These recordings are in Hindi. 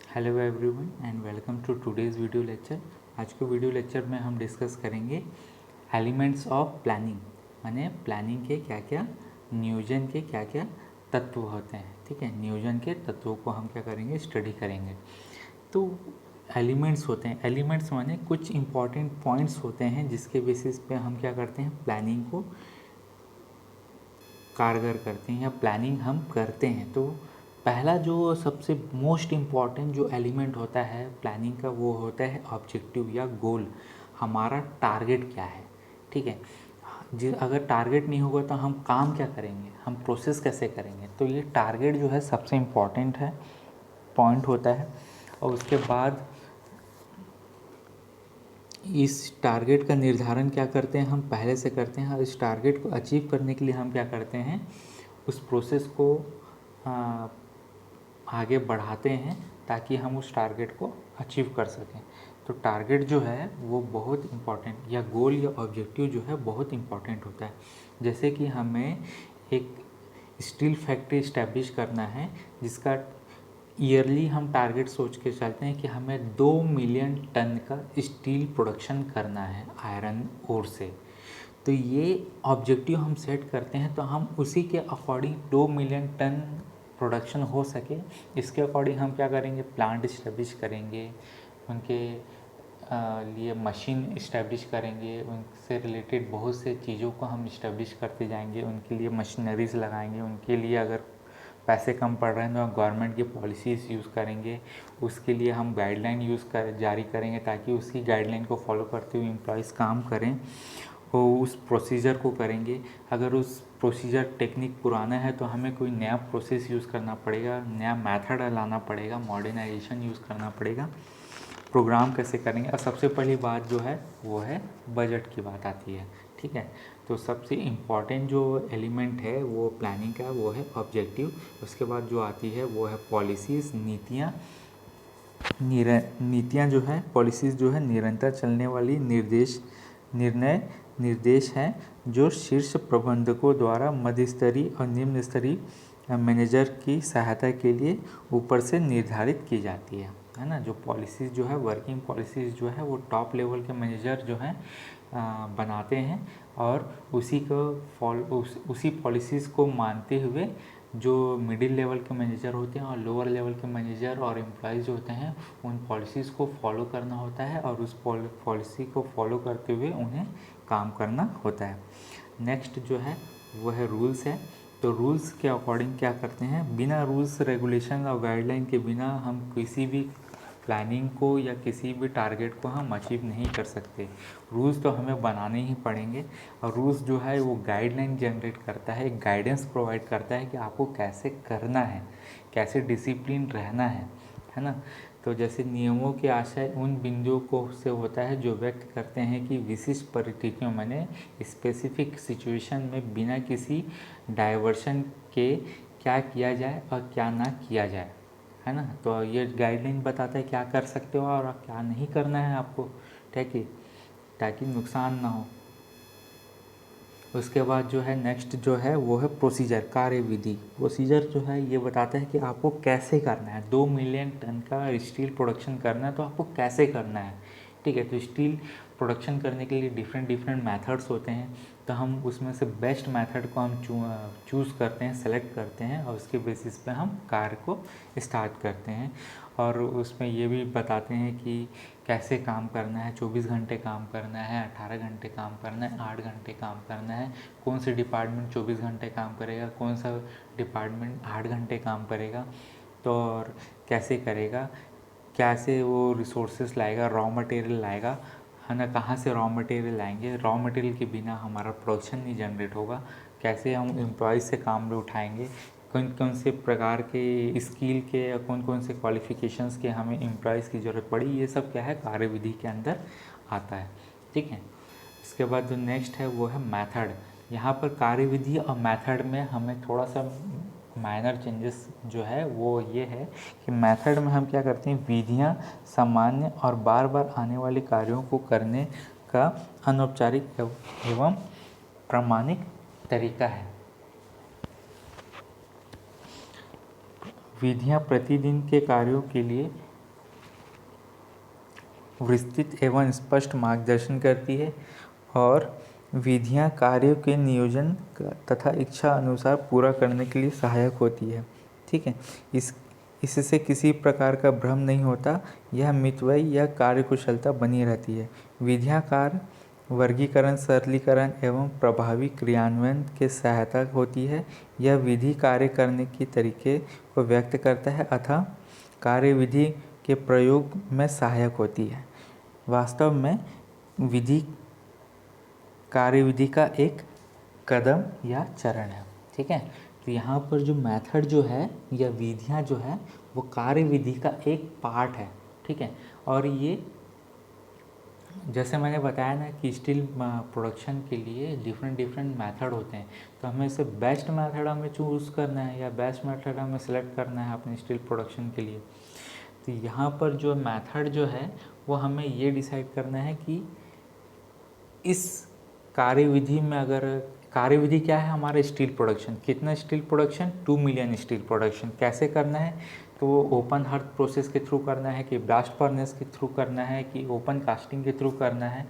Hello everyone and welcome to today's video lecture. आज के वीडियो लेक्चर में हम डिस्कस करेंगे एलिमेंट्स ऑफ प्लानिंग, माने प्लानिंग के क्या क्या, नियोजन के क्या क्या तत्व होते हैं। ठीक है, नियोजन के तत्वों को हम क्या करेंगे, स्टडी करेंगे। तो एलिमेंट्स होते हैं, एलिमेंट्स माने कुछ इंपॉर्टेंट पॉइंट्स होते हैं जिसके बेसिस पे हम क्या करते हैं, प्लानिंग को कारगर करते हैं या प्लानिंग हम करते हैं। तो पहला जो सबसे मोस्ट इम्पॉर्टेंट जो एलिमेंट होता है प्लानिंग का, वो होता है ऑब्जेक्टिव या गोल। हमारा टारगेट क्या है। ठीक है, अगर टारगेट नहीं होगा तो हम काम क्या करेंगे, हम प्रोसेस कैसे करेंगे। तो ये टारगेट जो है सबसे इम्पॉर्टेंट है, पॉइंट होता है। और उसके बाद इस टारगेट का निर्धारण क्या करते हैं, हम पहले से करते हैं। और इस टारगेट को अचीव करने के लिए हम क्या करते हैं, उस प्रोसेस को आगे बढ़ाते हैं ताकि हम उस टारगेट को अचीव कर सकें। तो टारगेट जो है वो बहुत इम्पॉर्टेंट, या गोल या ऑब्जेक्टिव जो है बहुत इम्पॉर्टेंट होता है। जैसे कि हमें एक स्टील फैक्ट्री इस्टेब्लिश करना है जिसका ईयरली हम टारगेट सोच के चलते हैं कि हमें 2 मिलियन टन का स्टील प्रोडक्शन करना है आयरन ओर से। तो ये ऑब्जेक्टिव हम सेट करते हैं, तो हम उसी के अकॉर्डिंग 2 मिलियन टन प्रोडक्शन हो सके, इसके अकॉर्डिंग हम क्या करेंगे, प्लांट इस्टेब्लिश करेंगे, उनके लिए मशीन इस्टेब्लिश करेंगे, उनसे रिलेटेड बहुत से चीज़ों को हम इस्टेब्लिश करते जाएंगे, उनके लिए मशीनरीज लगाएंगे। उनके लिए अगर पैसे कम पड़ रहे हैं तो गवर्नमेंट की पॉलिसीज़ यूज़ करेंगे, उसके लिए हम गाइडलाइन जारी करेंगे ताकि उसकी गाइडलाइन को फॉलो करते हुए एम्प्लॉयज़ काम करें, वो उस प्रोसीजर को करेंगे। अगर उस प्रोसीजर टेक्निक पुराना है तो हमें कोई नया प्रोसेस यूज़ करना पड़ेगा, नया मेथड लाना पड़ेगा, मॉडर्नाइजेशन यूज़ करना पड़ेगा। प्रोग्राम कैसे करेंगे, और सबसे पहली बात जो है वो है बजट की बात आती है। ठीक है, तो सबसे इम्पॉर्टेंट जो एलिमेंट है वो प्लानिंग का वो है ऑब्जेक्टिव। उसके बाद जो आती है वो है पॉलिसीज़, नीतियाँ। नीतियाँ जो है, पॉलिसीज़ जो है निरंतर चलने वाली निर्देश हैं जो शीर्ष प्रबंधकों द्वारा मध्य स्तरीय और निम्न स्तरीय मैनेजर की सहायता के लिए ऊपर से निर्धारित की जाती है ना। जो पॉलिसीज़ जो है, वर्किंग पॉलिसीज़ जो है वो टॉप लेवल के मैनेजर जो हैं बनाते हैं, और उसी पॉलिसीज़ को मानते हुए जो मिडिल लेवल के मैनेजर होते हैं और लोअर लेवल के मैनेजर और एम्प्लॉयज़ जो होते हैं, उन पॉलिसीज़ को फॉलो करना होता है और उस पॉलिसी को फॉलो करते हुए उन्हें काम करना होता है। नेक्स्ट जो है वो है रूल्स है। तो रूल्स के अकॉर्डिंग क्या करते हैं, बिना रूल्स रेगुलेशन और गाइडलाइन के बिना हम किसी भी प्लानिंग को या किसी भी टारगेट को हम अचीव नहीं कर सकते। रूल्स तो हमें बनाने ही पड़ेंगे, और रूल्स जो है वो गाइडलाइन जनरेट करता है, गाइडेंस प्रोवाइड करता है कि आपको कैसे करना है, कैसे डिसिप्लिन रहना है ना। तो जैसे नियमों के आशय उन बिंदुओं को से होता है जो व्यक्त करते हैं कि विशिष्ट परिस्थितियों माने स्पेसिफिक सिचुएशन में बिना किसी डाइवर्शन के क्या किया जाए और क्या ना किया जाए, है ना। तो ये गाइडलाइन बताता है क्या कर सकते हो और क्या नहीं करना है आपको, ठीक है, ताकि नुकसान ना हो। उसके बाद जो है नेक्स्ट जो है वो है प्रोसीजर, कार्यविधि। प्रोसीजर जो है ये बताता है कि आपको कैसे करना है। 2 मिलियन टन का स्टील प्रोडक्शन करना है तो आपको कैसे करना है। ठीक है, तो स्टील प्रोडक्शन करने के लिए डिफरेंट मेथड्स होते हैं, तो हम उसमें से बेस्ट मेथड को हम चूज़ करते हैं, सेलेक्ट करते हैं, और उसके बेसिस पे हम कार्य को स्टार्ट करते हैं। और उसमें ये भी बताते हैं कि कैसे काम करना है, 24 घंटे काम करना है, 18 घंटे काम करना है, 8 घंटे काम करना है, कौन से डिपार्टमेंट 24 घंटे काम करेगा, कौन सा डिपार्टमेंट 8 घंटे काम करेगा, तो और कैसे करेगा, कैसे वो रिसोर्सेस लाएगा, रॉ मटेरियल लाएगा, है ना, कहाँ से रॉ मटेरियल लाएंगे, रॉ मटेरियल के बिना हमारा प्रोडक्शन नहीं जनरेट होगा, कैसे हम एम्प्लॉयज़ से काम में उठाएंगे, कौन कौन से प्रकार के स्किल के या कौन कौन से क्वालिफ़िकेशंस के हमें एम्प्लॉयज़ की ज़रूरत पड़ी, ये सब क्या है, कार्यविधि के अंदर आता है। ठीक है, इसके बाद जो नेक्स्ट है वो है मेथड। यहाँ पर कार्यविधि और मेथड में हमें थोड़ा सा माइनर चेंजेस जो है वो ये है कि मेथड में हम क्या करते हैं, विधियाँ सामान्य और बार बार आने वाले कार्यों को करने का अनौपचारिक एवं प्रामाणिक तरीका है। विधियाँ प्रतिदिन के कार्यों के लिए विस्तृत एवं स्पष्ट मार्गदर्शन करती है और विधियां कार्यों के नियोजन तथा इच्छा अनुसार पूरा करने के लिए सहायक होती है। ठीक है, इससे किसी प्रकार का भ्रम नहीं होता, यह मितव्यय या कार्यकुशलता बनी रहती है। विधियां कार्य वर्गीकरण, सरलीकरण एवं प्रभावी क्रियान्वयन के सहायता होती है। यह विधि कार्य करने के तरीके को व्यक्त करता है अतः कार्यविधि के प्रयोग में सहायक होती है। वास्तव में विधि कार्यविधि का एक कदम या चरण है। ठीक है, तो यहाँ पर जो मेथड जो है या विधियाँ जो है वो कार्यविधि का एक पार्ट है। ठीक है, और ये जैसे मैंने बताया ना कि स्टील प्रोडक्शन के लिए डिफरेंट मेथड होते हैं, तो हमें से बेस्ट मेथड हमें चूज़ करना है या बेस्ट मेथड हमें सेलेक्ट करना है अपने स्टील प्रोडक्शन के लिए। तो यहाँ पर जो मेथड जो है वो हमें ये डिसाइड करना है कि इस कार्यविधि में, अगर कार्यविधि क्या है हमारा स्टील प्रोडक्शन, कितना steel production, 2 million steel production कैसे करना है, तो वो ओपन हार्थ प्रोसेस के थ्रू करना है कि ब्लास्ट फर्नेस के थ्रू करना है कि ओपन कास्टिंग के थ्रू करना है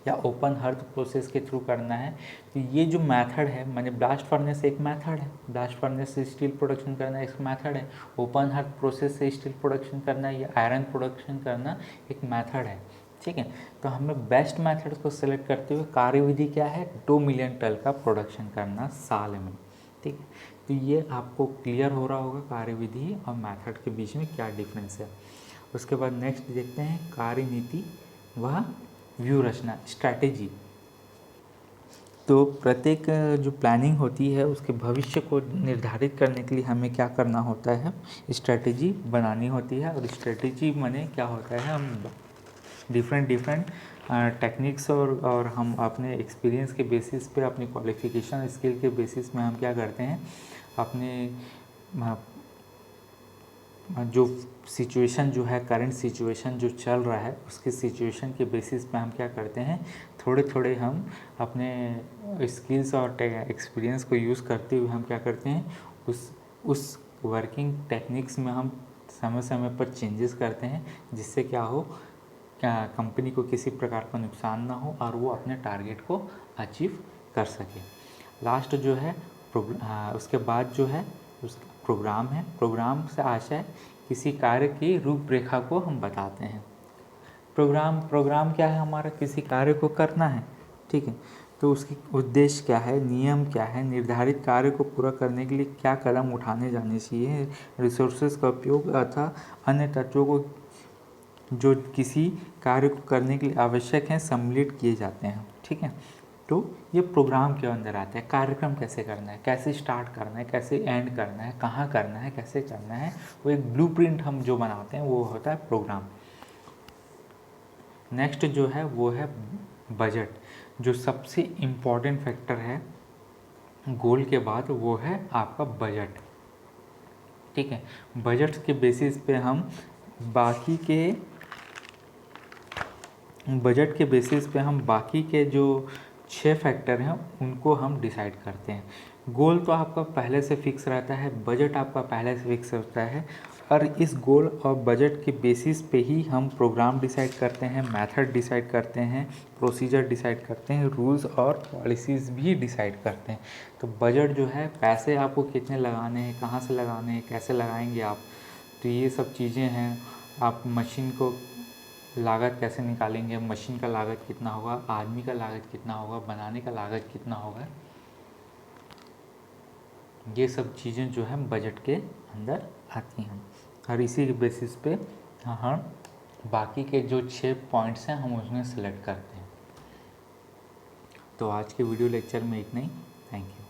या ओपन हार्थ प्रोसेस के थ्रू करना है। तो ये जो मेथड है, मैंने ब्लास्ट फर्नेस एक मेथड है, ब्लास्ट फर्नेस से स्टील प्रोडक्शन करना एक मेथड है, ओपन हार्थ प्रोसेस से स्टील प्रोडक्शन करना या आयरन प्रोडक्शन करना एक मेथड है। ठीक है, तो हमें बेस्ट मेथड को सेलेक्ट करते हुए कार्यविधि क्या है, 2 मिलियन टन का प्रोडक्शन करना साल में। ठीक है, तो ये आपको क्लियर हो रहा होगा कार्यविधि और मेथड के बीच में क्या डिफरेंस है। उसके बाद नेक्स्ट देखते हैं कार्यनीति व व्यू रचना, स्ट्रैटेजी। तो प्रत्येक जो प्लानिंग होती है उसके भविष्य को निर्धारित करने के लिए हमें क्या करना होता है, स्ट्रैटेजी बनानी होती है। और स्ट्रैटेजी माने क्या होता है, हम डिफरेंट टेक्निक्स और हम अपने एक्सपीरियंस के बेसिस पे, अपनी क्वालिफिकेशन स्किल के बेसिस में हम क्या करते हैं, अपने जो सिचुएशन जो है, करंट सिचुएशन जो चल रहा है उसके सिचुएशन के बेसिस पे हम क्या करते हैं, थोड़े हम अपने स्किल्स और एक्सपीरियंस को यूज़ करते हुए हम क्या करते हैं, उस वर्किंग टेक्निक्स में हम समय समय पर चेंजेस करते हैं, जिससे क्या हो, कंपनी को किसी प्रकार का नुकसान ना हो और वो अपने टारगेट को अचीव कर सके। लास्ट जो है उसके बाद जो है उसका प्रोग्राम है। प्रोग्राम से आशय किसी कार्य की रूपरेखा को हम बताते हैं। प्रोग्राम क्या है हमारा, किसी कार्य को करना है। ठीक है, तो उसकी उद्देश्य क्या है, नियम क्या है, निर्धारित कार्य को पूरा करने के लिए क्या कदम उठाने जाने चाहिए, रिसोर्सेज का उपयोग अथवा अन्य तत्वों को जो किसी कार्य को करने के लिए आवश्यक हैं सम्मिलित किए जाते हैं। ठीक है, तो ये प्रोग्राम के अंदर आता है। कार्यक्रम कैसे करना है, कैसे स्टार्ट करना है, कैसे एंड करना है, कहाँ करना है, कैसे करना है, वो एक ब्लूप्रिंट हम जो बनाते हैं वो होता है प्रोग्राम। नेक्स्ट जो है वो है बजट, जो सबसे इम्पॉर्टेंट फैक्टर है गोल के बाद, वो है आपका बजट। ठीक है, बजट के बेसिस पे हम बाकी के जो 6 फैक्टर हैं उनको हम डिसाइड करते हैं। गोल तो आपका पहले से फिक्स रहता है, बजट आपका पहले से फिक्स होता है, और इस गोल और बजट के बेसिस पे ही हम प्रोग्राम डिसाइड करते हैं, मेथड डिसाइड करते हैं, प्रोसीजर डिसाइड करते हैं, रूल्स और पॉलिसीज़ भी डिसाइड करते हैं। तो बजट जो है, पैसे आपको कितने लगाने हैं, कहाँ से लगाने हैं, कैसे लगाएंगे आप, तो ये सब चीज़ें हैं। आप मशीन को लागत कैसे निकालेंगे, मशीन का लागत कितना होगा, आदमी का लागत कितना होगा, बनाने का लागत कितना होगा, ये सब चीज़ें जो है बजट के अंदर आती हैं। और इसी के बेसिस पे हम बाकी के जो 6 पॉइंट्स हैं हम उसमें सेलेक्ट करते हैं। तो आज के वीडियो लेक्चर में इतना ही। Thank you.